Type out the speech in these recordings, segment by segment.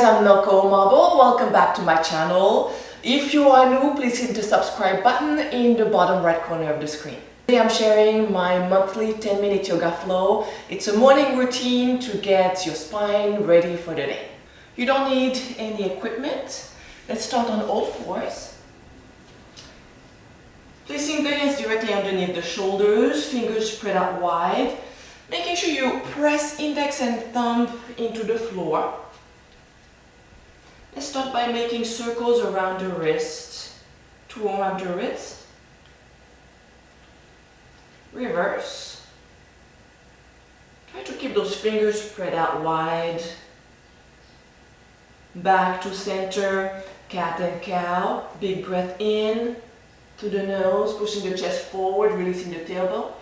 I'm Noko O. Welcome back to my channel. If you are new, please hit the subscribe button in the bottom right corner of the screen. Today I'm sharing my monthly 10-minute yoga flow. It's a morning routine to get your spine ready for the day. You don't need any equipment. Let's start on all fours. Placing the hands directly underneath the shoulders, fingers spread out wide. Making sure you press index and thumb into the floor. Let's start by making circles around the wrist. Two around the wrist. Reverse. Try to keep those fingers spread out wide. Back to center, cat and cow. Big breath in to the nose, pushing the chest forward, releasing the tailbone.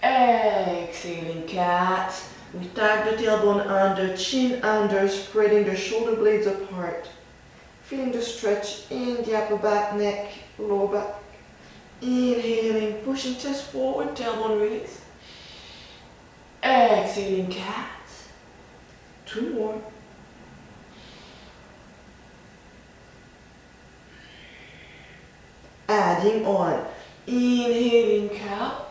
Exhaling cat. We tag the tailbone under, chin under, spreading the shoulder blades apart. Feeling the stretch in the upper back, neck, lower back. Inhaling, pushing chest forward, tailbone release. Exhaling cat. Two more. Adding on. Inhaling cow.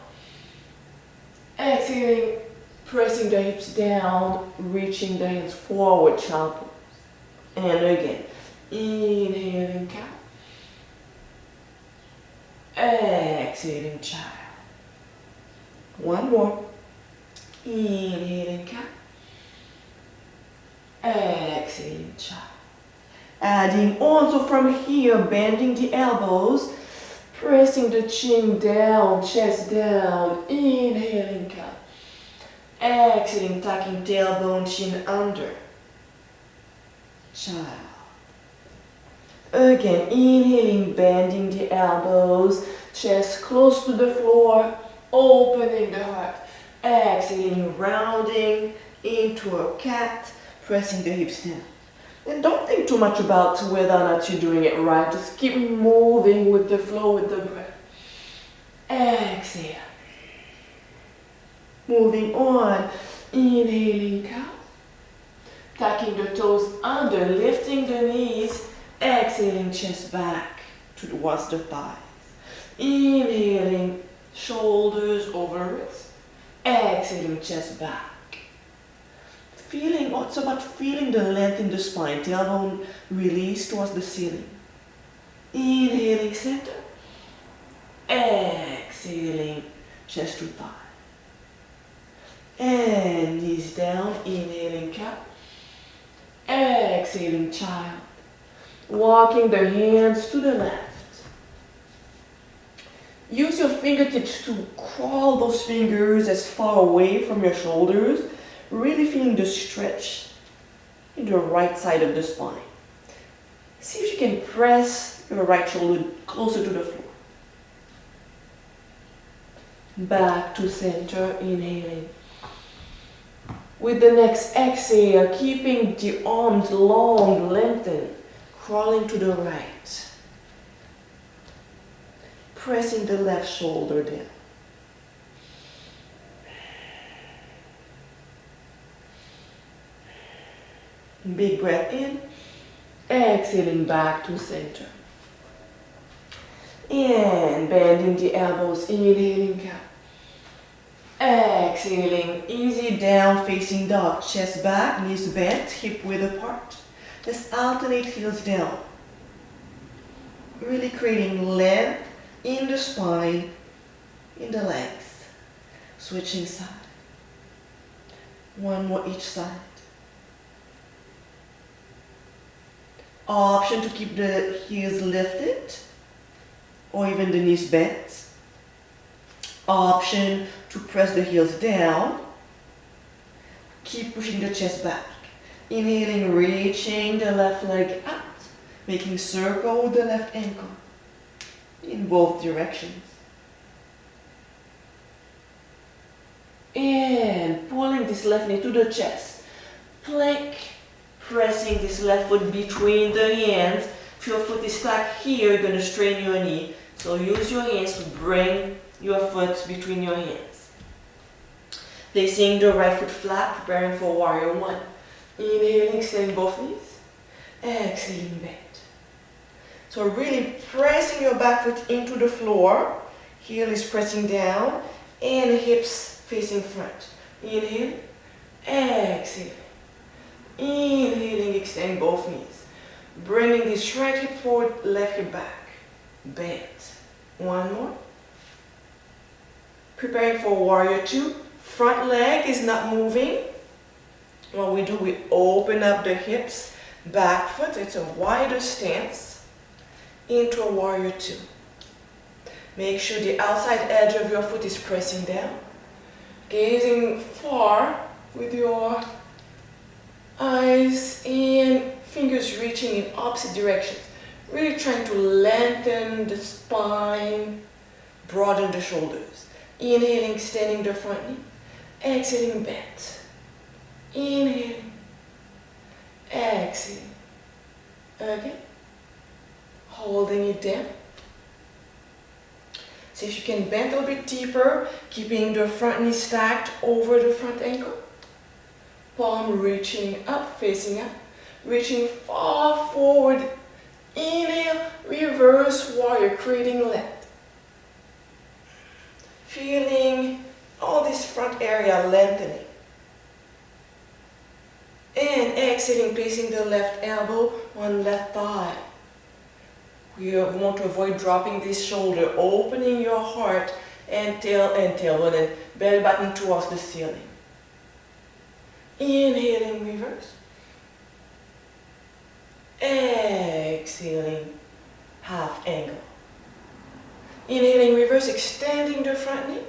Exhaling, pressing the hips down, reaching the hands forward, child pose. And again, inhaling cow. Exhaling child. One more. Inhaling cow. Exhaling child. Adding on, so from here, bending the elbows, pressing the chin down, chest down, inhaling cow. Exhaling, tucking tailbone, chin under. Child. Again, inhaling, bending the elbows, chest close to the floor, opening the heart. Exhaling, rounding into a cat, pressing the hips down. And don't think too much about whether or not you're doing it right. Just keep moving with the flow, with the breath. Exhale. Moving on. Inhaling cow. Tucking the toes under, lifting the knees. Exhaling, chest back towards the thighs. Inhaling, shoulders over wrist. Exhaling, chest back. Feeling, it's about feeling the length in the spine, tailbone release towards the ceiling. Inhaling center. Exhaling chest to thigh. And knees down, inhaling cow. Exhaling child. Walking the hands to the left. Use your fingertips to crawl those fingers as far away from your shoulders. Really feeling the stretch in the right side of the spine. See if you can press your right shoulder closer to the floor. Back to center, inhaling. With the next exhale, keeping the arms long, lengthened, crawling to the right. Pressing the left shoulder down. Big breath in, exhaling back to center. And bending the elbows, inhaling cow. Exhaling, easy down facing dog, chest back, knees bent, hip width apart. Let's alternate heels down. Really creating length in the spine, in the legs. Switching side. One more each side. Option to keep the heels lifted or even the knees bent. Option to press the heels down. Keep pushing the chest back. Inhaling, reaching the left leg out. Making circle with the left ankle in both directions. And pulling this left knee to the chest. Plank. Pressing this left foot between the hands. If your foot is stuck here, you're going to strain your knee. So use your hands to bring your foot between your hands. Placing the right foot flat, preparing for warrior one. Inhaling, extending both knees. Exhaling, bend. So really pressing your back foot into the floor. Heel is pressing down and hips facing front. Inhale, exhale. Inhaling, extend both knees. Bringing this right hip forward, left hip back. Bend. One more. Preparing for warrior two. Front leg is not moving. What we do, we open up the hips, back foot. It's a wider stance into a warrior two. Make sure the outside edge of your foot is pressing down. Gazing far with your eyes and fingers reaching in opposite directions. Really trying to lengthen the spine, broaden the shoulders. Inhaling, extending the front knee. Exhaling, bend. Inhale. Exhale. Again. Holding it down. See if you can bend a little bit deeper, keeping the front knee stacked over the front ankle. Palm reaching up, facing up. Reaching far forward. Inhale, reverse warrior, creating length. Feeling all this front area lengthening. And exhaling, placing the left elbow on left thigh. We want to avoid dropping this shoulder, opening your heart and tailbone and belly button towards the ceiling. Inhaling, reverse. Exhaling, half angle. Inhaling, reverse, extending the front knee,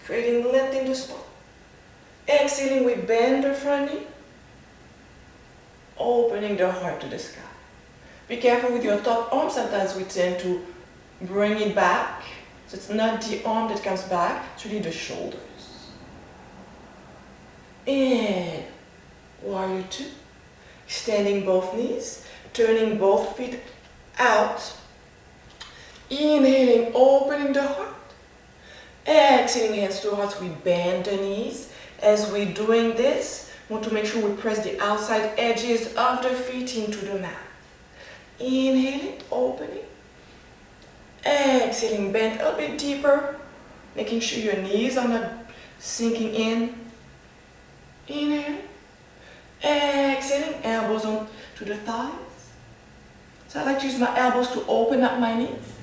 creating length in the spine. Exhaling, we bend the front knee, opening the heart to the sky. Be careful with your top arm. Sometimes we tend to bring it back. So it's not the arm that comes back, it's really the shoulders. And warrior two. Extending both knees, turning both feet out. Inhaling, opening the heart. Exhaling, hands to heart, we bend the knees. As we're doing this, we want to make sure we press the outside edges of the feet into the mat. Inhaling, opening. Exhaling, bend a little bit deeper, making sure your knees are not sinking in. Inhaling. Exhaling, elbows on to the thighs. So I like to use my elbows to open up my knees.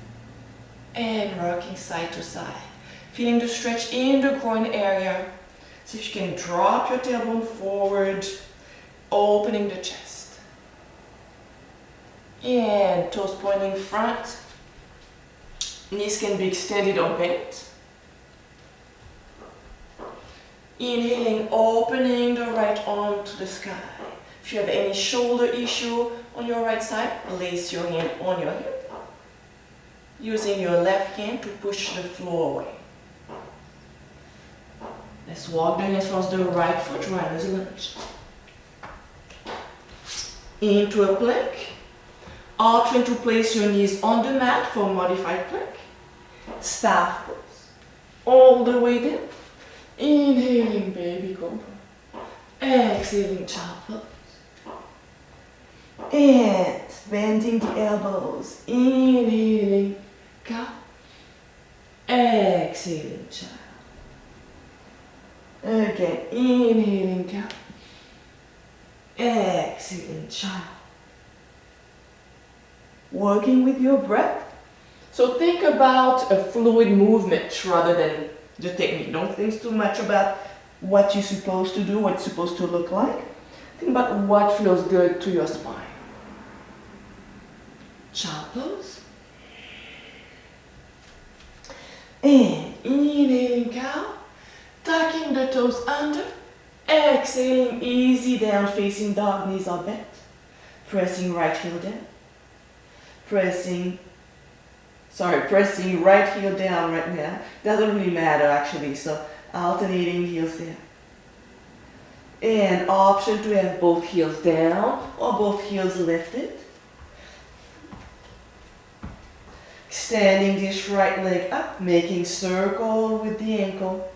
And rocking side to side. Feeling the stretch in the groin area. See if you can drop your tailbone forward, opening the chest. And toes pointing front. Knees can be extended or bent. Inhaling, opening the right arm to the sky. If you have any shoulder issue on your right side, place your hand on your hip. Using your left hand to push the floor away. Let's walk the hands across the right foot, rider's lunge. Into a plank. Option to place your knees on the mat for modified plank. Staff pose. All the way down. Inhaling, baby cobra. Exhaling, child pose. And bending the elbows. Inhaling, cow. Exhaling, child. Again, inhaling, cow. Exhaling, child. Working with your breath. So think about a fluid movement rather than the technique. Don't think too much about what you're supposed to do, what it's supposed to look like. Think about what feels good to your spine. Child pose. And inhaling, cow. Tucking the toes under. Exhaling, easy down, facing dog, knees are bent. Pressing right heel down. Pressing right heel down right now. Doesn't really matter actually, so alternating heels down. And option to have both heels down or both heels lifted. Extending this right leg up, making circle with the ankle.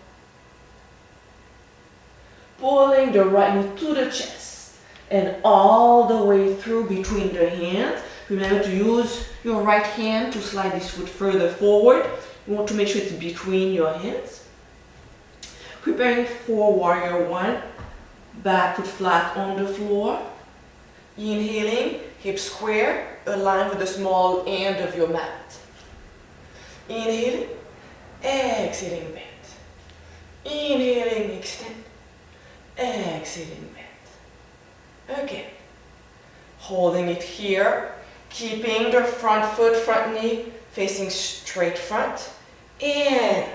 Pulling the right knee to the chest. and all the way through between the hands. Remember to use your right hand to slide this foot further forward. You want to make sure it's between your hands. Preparing for warrior one. Back foot flat on the floor. Inhaling, hips square, align with the small end of your mat. Inhaling, exhaling, bend. Inhaling, extend. Exhaling, bend. Again. Holding it here, keeping the front foot, front knee facing straight front, and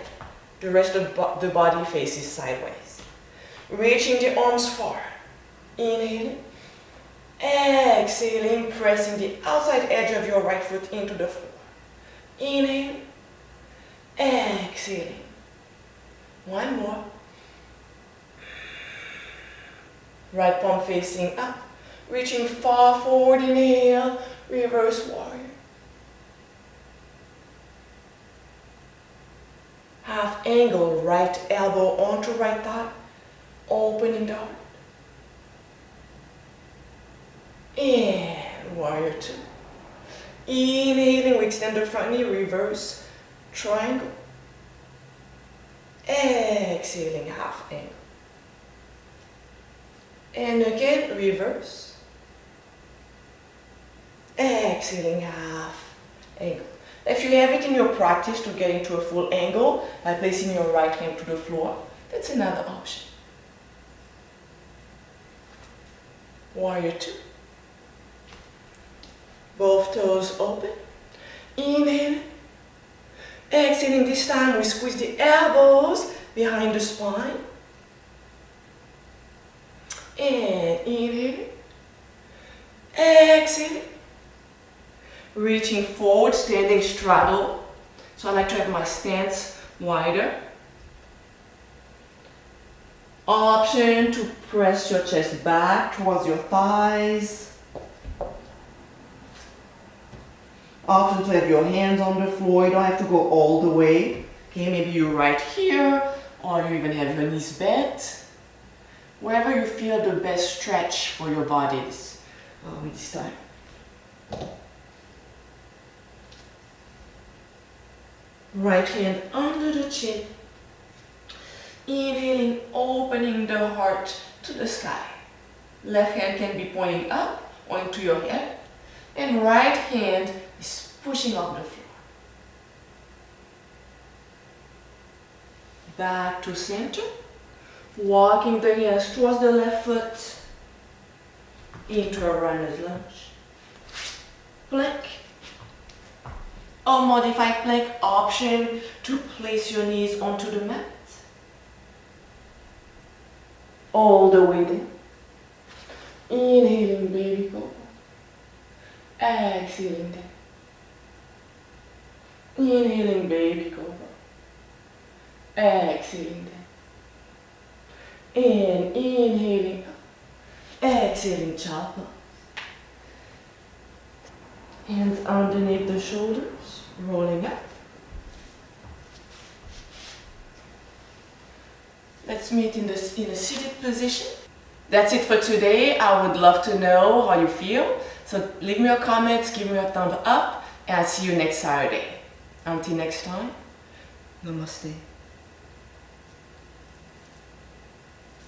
the rest of the body faces sideways. Reaching the arms far. Inhaling. Exhaling, pressing the outside edge of your right foot into the floor. Inhaling. Exhaling. One more. Right palm facing up. Reaching far forward. Inhale. Reverse warrior. Half angle, right elbow onto right thigh. Opening the heart. And warrior two. Inhaling, we extend the front knee, reverse triangle. Exhaling, half angle. And again, reverse. Exhaling, half angle. If you have it in your practice to get into a full angle by placing your right hand to the floor, that's another option. Warrior two. Both toes open. Inhale. Exhaling, this time we squeeze the elbows behind the spine. And inhale. Exhale. Reaching forward, standing straddle. So I like to have my stance wider. Option to press your chest back towards your thighs. Option to have your hands on the floor. You don't have to go all the way. Okay, maybe you're right here, or you even have your knees bent. Wherever you feel the best stretch for your bodies this time. Right hand under the chin. Inhaling, opening the heart to the sky. Left hand can be pointing up or into your head. And right hand is pushing up the floor. Back to center. Walking the hands towards the left foot. Into a runner's lunge. Plank. A modified plank option to place your knees onto the mat. All the way down. Inhaling, baby cobra. Exhaling down. Inhaling, baby cobra. Exhaling down. And inhaling up. Exhaling, child pose. Hands underneath the shoulders, rolling up. Let's meet in a seated position. That's it for today. I would love to know how you feel. So leave me your comments, give me a thumb up, and I'll see you next Saturday. Until next time, namaste.